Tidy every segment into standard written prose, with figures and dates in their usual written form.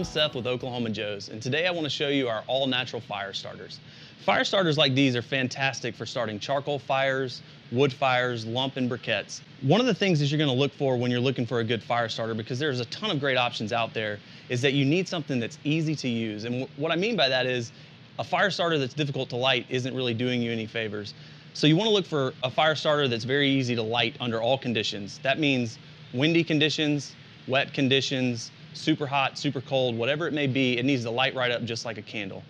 I'm Seth with Oklahoma Joe's, and today I want to show you our all-natural fire starters. Fire starters like these are fantastic for starting charcoal fires, wood fires, lump and briquettes. One of the things that you're going to look for when you're looking for a good fire starter, because there's a ton of great options out there, is that you need something that's easy to use. And what I mean by that is a fire starter that's difficult to light isn't really doing you any favors. So you want to look for a fire starter that's very easy to light under all conditions. That means windy conditions, wet conditions, super hot, super cold, whatever it may be, it needs to light right up just like a candle.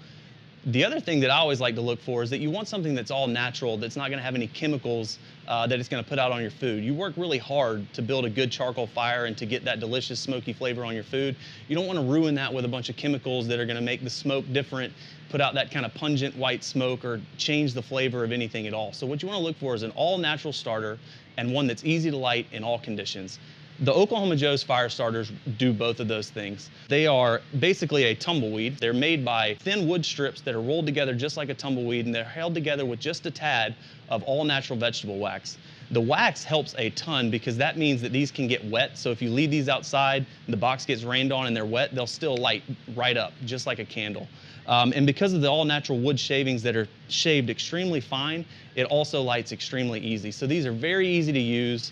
The other thing that I always like to look for is that you want something that's all natural, that's not going to have any chemicals that it's going to put out on your food. You work really hard to build a good charcoal fire and to get that delicious smoky flavor on your food. You don't want to ruin that with a bunch of chemicals that are going to make the smoke different, put out that kind of pungent white smoke, or change the flavor of anything at all. So what you want to look for is an all-natural starter and one that's easy to light in all conditions. The Oklahoma Joe's fire starters do both of those things. They are basically a tumbleweed. They're made by thin wood strips that are rolled together just like a tumbleweed, and they're held together with just a tad of all-natural vegetable wax. The wax helps a ton because that means that these can get wet, so if you leave these outside and the box gets rained on and they're wet, they'll still light right up, just like a candle. And because of the all-natural wood shavings that are shaved extremely fine, it also lights extremely easy. So these are very easy to use.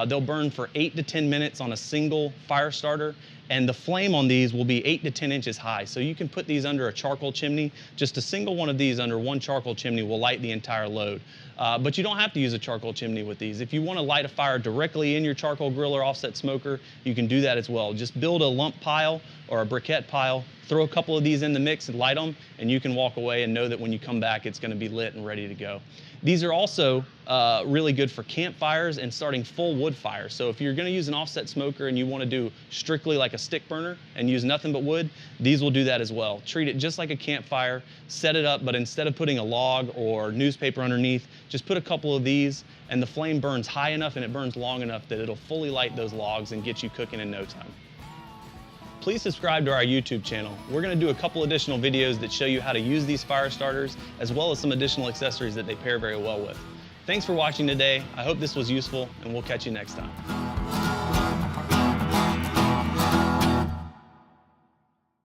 They'll burn for 8 to 10 minutes on a single fire starter, and the flame on these will be 8 to 10 inches high. So you can put these under a charcoal chimney. Just a single one of these under one charcoal chimney will light the entire load. But you don't have to use a charcoal chimney with these. If you want to light a fire directly in your charcoal grill or offset smoker, you can do that as well. Just build a lump pile or a briquette pile, throw a couple of these in the mix and light them, and you can walk away and know that when you come back, it's going to be lit and ready to go. These are also really good for campfires and starting full wood fires. So if you're going to use an offset smoker and you want to do strictly like a stick burner and use nothing but wood, these will do that as well. Treat it just like a campfire, set it up, but instead of putting a log or newspaper underneath, just put a couple of these, and the flame burns high enough and it burns long enough that it'll fully light those logs and get you cooking in no time. Please subscribe to our YouTube channel. We're going to do a couple additional videos that show you how to use these fire starters, as well as some additional accessories that they pair very well with. Thanks for watching today. I hope this was useful, and we'll catch you next time.